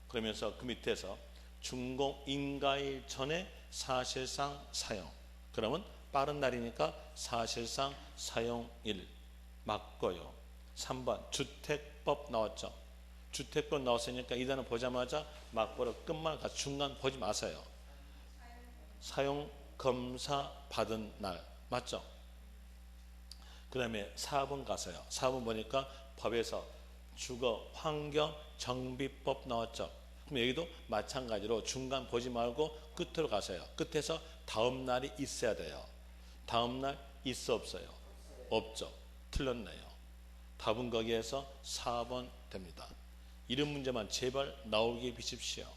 그러면서 그 밑에서 준공인가일 전에 사실상 사용, 그러면 빠른 날이니까 사실상 사용일 맞고요. 3번 주택법 나왔죠. 주택법 나왔으니까 이 단어 보자마자 막보러 끝만 가 중간 보지 마세요. 사용 검사 받은 날 맞죠? 그 다음에 4번 가세요. 4번 보니까 법에서 주거 환경 정비법 나왔죠. 그럼 여기도 마찬가지로 중간 보지 말고 끝으로 가세요. 끝에서 다음 날이 있어야 돼요. 다음 날 있어 없어요? 없죠. 틀렸네요. 답은 거기에서 4번 됩니다. 이런 문제만 제발 나오게 비십시오.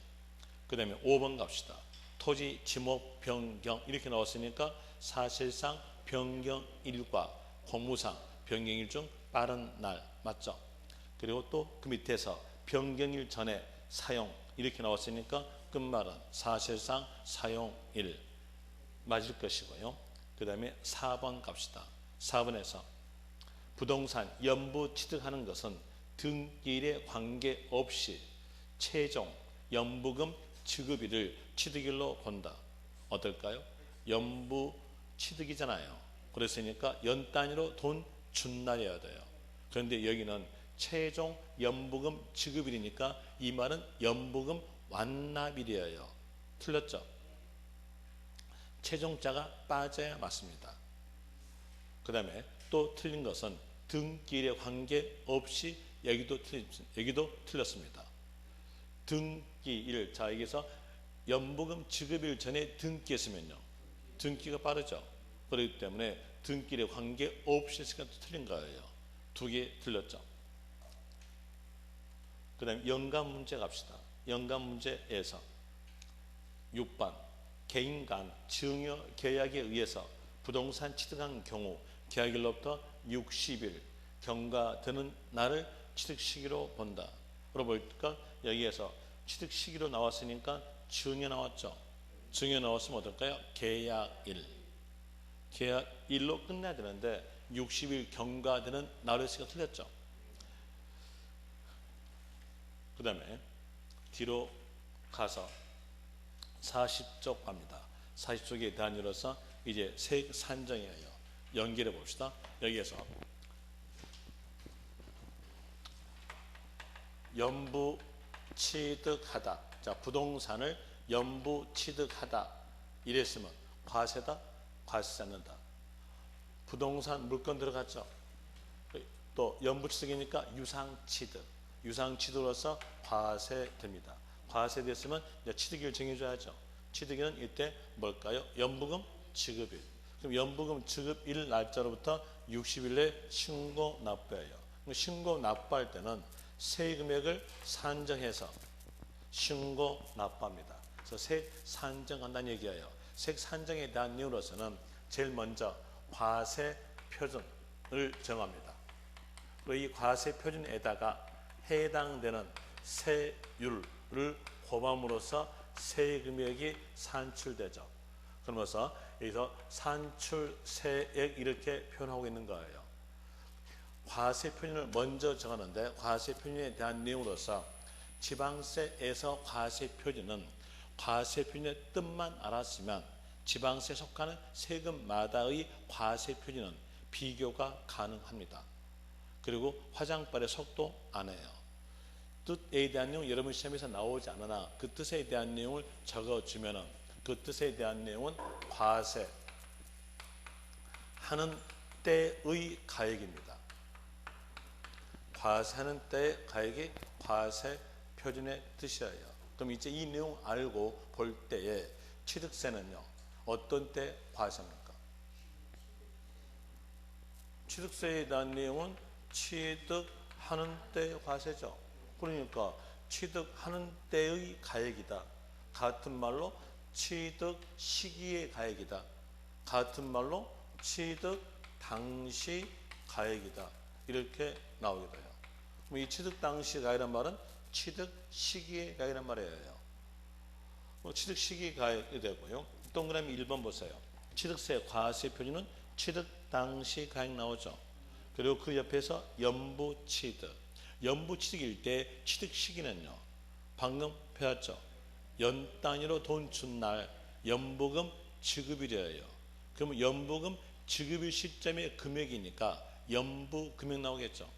그 다음에 5번 갑시다. 토지 지목 변경 이렇게 나왔으니까 사실상 변경일과 공무상 변경일 중 빠른 날 맞죠? 그리고 또 그 밑에서 변경일 전에 사용 이렇게 나왔으니까 끝말은 사실상 사용일 맞을 것이고요. 그 다음에 4번 갑시다. 4번에서 부동산 연부 취득하는 것은 등기일에 관계없이 최종 연부금 지급일을 취득일로 본다. 어떨까요? 연부 취득이잖아요. 그랬으니까 연 단위로 돈 준 날이어야 돼요. 그런데 여기는 최종 연부금 지급일이니까 이 말은 연부금 완납일이에요. 틀렸죠? 최종자가 빠져야 맞습니다. 그 다음에 또 틀린 것은 등기일에 관계없이 여기도 틀렸습니다. 등기일, 자 여기서 연부금 지급일 전에 등기했으면요 등기가 빠르죠. 그렇기 때문에 등기에 관계없이 했으니까 틀린 거예요. 두 개 틀렸죠. 그 다음에 연간 문제 갑시다. 연간 문제에서 6번 개인 간 증여 계약에 의해서 부동산 취득한 경우 계약일로부터 60일 경과되는 날을 취득 시기로 본다. 그러니까 여기에서 취득 시기로 나왔으니까 증여 나왔죠. 증여 나왔으면 어떨까요? 계약일. 계약일로 끝내야 되는데 60일 경과되는 날을 쓰기가 틀렸죠. 그 다음에 뒤로 가서 40쪽 갑니다. 40쪽에 대한으로서 이제 세액 산정이에요. 연결해 봅시다. 여기에서 연부 취득하다. 자, 부동산을 연부 취득하다. 이랬으면 과세다, 과세 않는다. 부동산 물건 들어갔죠. 또 연부 취득이니까 유상 취득. 유상 취득으로서 과세됩니다. 과세됐으면 이제 취득일 정해줘야죠. 취득일은 이때 뭘까요? 연부금 지급일. 그럼 연부금 지급일 날짜로부터 60일 내에 신고 납부해요. 신고 납부할 때는 세금액을 산정해서 신고 납부합니다. 그래서 세액 산정한다는 얘기예요. 세액 산정에 대한 이유로서는 제일 먼저 과세 표준을 정합니다. 그리고 이 과세 표준에다가 해당되는 세율을 곱함으로써 세금액이 산출되죠. 그러면서 여기서 산출세액 이렇게 표현하고 있는 거예요. 과세 표준을 먼저 정하는데 과세 표준에 대한 내용으로서 지방세에서 과세 표준은 과세 표준의 뜻만 알았으면 지방세에 속하는 세금마다의 과세 표준은 비교가 가능합니다. 그리고 화장빨의 속도 안 해요. 뜻에 대한 내용 여러분 시험에서 나오지 않으나 그 뜻에 대한 내용을 적어주면은 그 뜻에 대한 내용은 과세 하는 때의 가액입니다. 과세하는 때의 가액이 과세 표준의 뜻이에요. 그럼 이제 이 내용 알고 볼 때에 취득세는요 어떤 때 과세합니까? 취득세에 대한 내용은 취득하는 때의 과세죠. 그러니까 취득하는 때의 가액이다. 같은 말로 취득 시기의 가액이다. 같은 말로 취득 당시 가액이다. 이렇게 나오게 돼요. 그럼 이 취득 당시 가액이란 말은 취득 시기의 가액이란 말이에요. 취득 시기 가액이 되고요. 동그라미 1번 보세요. 취득세 과세 표준은 취득 당시 가액 나오죠. 그리고 그 옆에서 연부 취득. 연부 취득일 때 취득 시기는요. 방금 배웠죠. 연 단위로 돈 준 날 연부금 지급일이에요. 그러면 연부금 지급일 시점의 금액이니까 연부 금액 나오겠죠.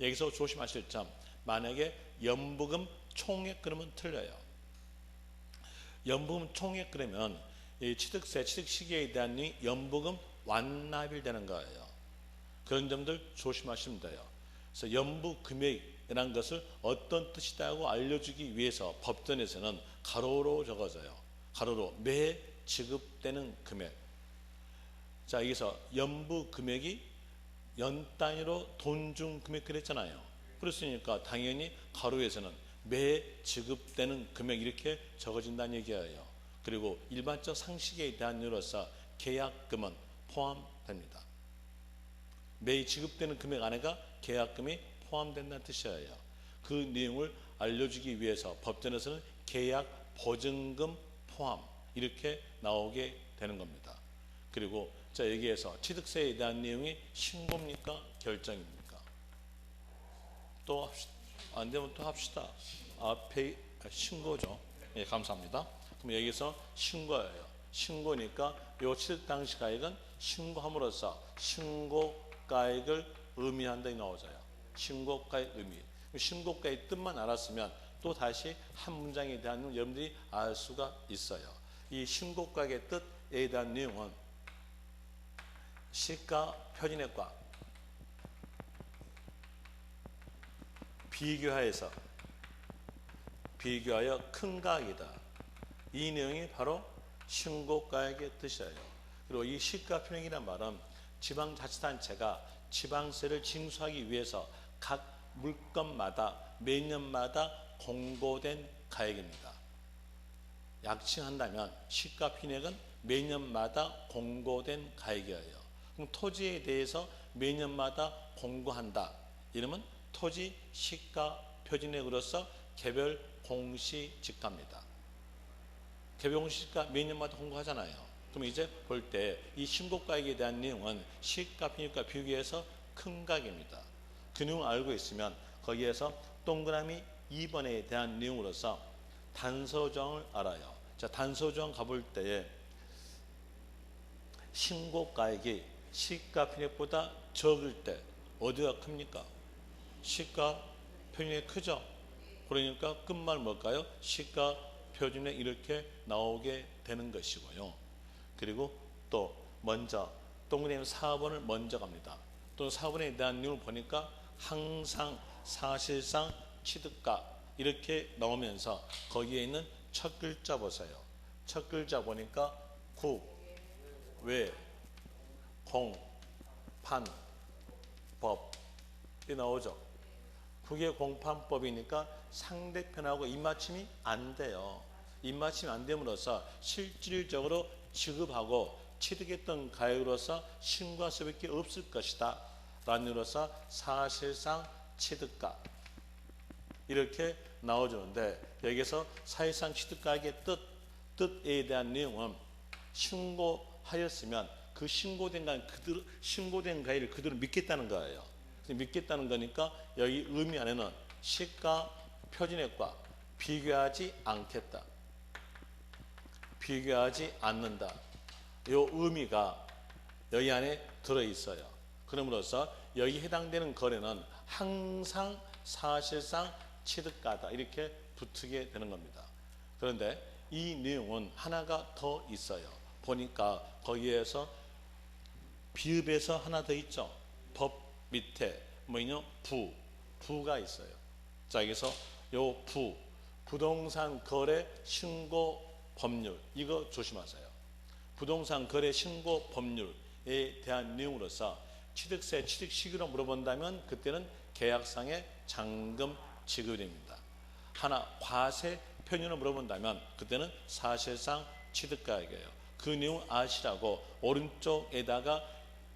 여기서 조심하실 점. 만약에 연부금 총액 그러면 틀려요. 연부금 총액 그러면 이 취득세 취득 시기에 대한 연부금 완납일 되는 거예요. 그런 점들 조심하시면 돼요. 그래서 연부 금액이라는 것을 어떤 뜻이다고 알려주기 위해서 법전에서는 가로로 적어져요. 가로로 매 지급되는 금액. 자, 여기서 연부 금액이 연 단위로 돈 준 금액 그랬잖아요. 그랬으니까 당연히 가로에서는 매 지급되는 금액 이렇게 적어진다는 얘기예요. 그리고 일반적 상식에 대한 이유로서 계약금은 포함됩니다. 매 지급되는 금액 안에가 계약금이 포함된다는 뜻이에요. 그 내용을 알려주기 위해서 법전에서는 계약 보증금 포함 이렇게 나오게 되는 겁니다. 그리고 자 여기에서 취득세에 대한 내용이 신고입니까? 결정입니까? 또 합시다. 안 되면 또 합시다. 앞에 신고죠. 예, 감사합니다. 그럼 여기서 신고예요. 신고니까 요 취득 당시 가액은 신고함으로써 신고가액을 의미한다 이 나오져요. 신고가액 의미. 신고가의 뜻만 알았으면 또 다시 한 문장에 대한 여러분들이 알 수가 있어요. 이 신고가액의 뜻에 대한 내용은 시가 표준액과 비교하여 큰 가액이다. 이 내용이 바로 신고가액의 뜻이에요. 그리고 이 시가 표준액이란 말은 지방자치단체가 지방세를 징수하기 위해서 각 물건마다 매년마다 공고된 가액입니다. 약칭한다면 시가평액은 매년마다 공고된 가액이에요. 그럼 토지에 대해서 매년마다 공고한다. 이러면 토지 시가 표준액으로서 개별 공시지가입니다. 개별 공시지가 매년마다 공고하잖아요. 그럼 이제 볼 때 이 신고가액에 대한 내용은 시가평액과 비교해서 큰 가액입니다. 그 내용을 알고 있으면 거기에서 동그라미 2번에 대한 내용으로서 단서조항을 알아요. 자, 단서조항 가볼 때에 신고가액이 시가평액보다 적을 때 어디가 큽니까? 시가평액이 크죠? 그러니까 끝말 뭘까요? 시가표준액 이렇게 나오게 되는 것이고요. 그리고 또 먼저 동그라미 4번을 먼저 갑니다. 또 4번에 대한 내용을 보니까 항상 사실상 취득가 이렇게 나오면서 거기에 있는 첫 글자 보세요. 첫 글자 보니까 국, 외, 공, 판, 법 이 나오죠. 국외 공판법이니까 상대편하고 입맞춤이 안 돼요. 입맞춤이 안 됨으로써 실질적으로 지급하고 취득했던 가액으로서 신고할 수밖에 없을 것이다 라는 의미로서 사실상 취득가 이렇게 나와주는데, 여기서 사실상 취득가액의 뜻에 대한 내용은 신고하였으면 그 신고된 가액을 그대로 믿겠다는 거예요. 믿겠다는 거니까 여기 의미 안에는 시가 표준액과 비교하지 않겠다, 비교하지 않는다, 이 의미가 여기 안에 들어있어요. 그럼으로써 여기 해당되는 거래는 항상 사실상 취득가다 이렇게 붙게 되는 겁니다. 그런데 이 내용은 하나가 더 있어요. 보니까 거기에서 비읍에서 하나 더 있죠. 법 밑에 뭐냐? 부가 있어요. 자, 여기서 요 부동산 거래 신고 법률 이거 조심하세요. 부동산 거래 신고 법률에 대한 내용으로서 취득세 취득 시기로 물어본다면 그때는 계약상의 잔금 지급입니다. 하나 과세 표준으로 물어본다면 그때는 사실상 취득가액이에요. 그 내용 아시라고 오른쪽에다가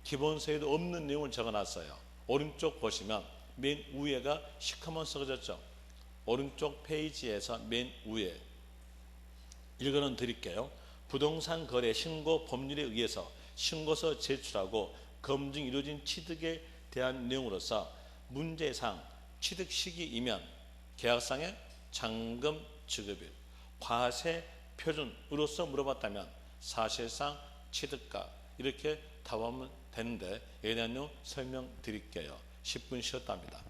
기본세에도 없는 내용을 적어놨어요. 오른쪽 보시면 맨 위에가 시커먼 써졌죠. 오른쪽 페이지에서 맨 위에 읽어는 드릴게요. 부동산 거래 신고 법률에 의해서 신고서 제출하고 검증이 이루어진 취득에 대한 내용으로서 문제상 취득 시기이면 계약상의 잔금 지급일, 과세 표준으로서 물어봤다면 사실상 취득가 이렇게 답하면 되는데, 여기에 대한 내용 설명드릴게요. 10분 쉬었답니다.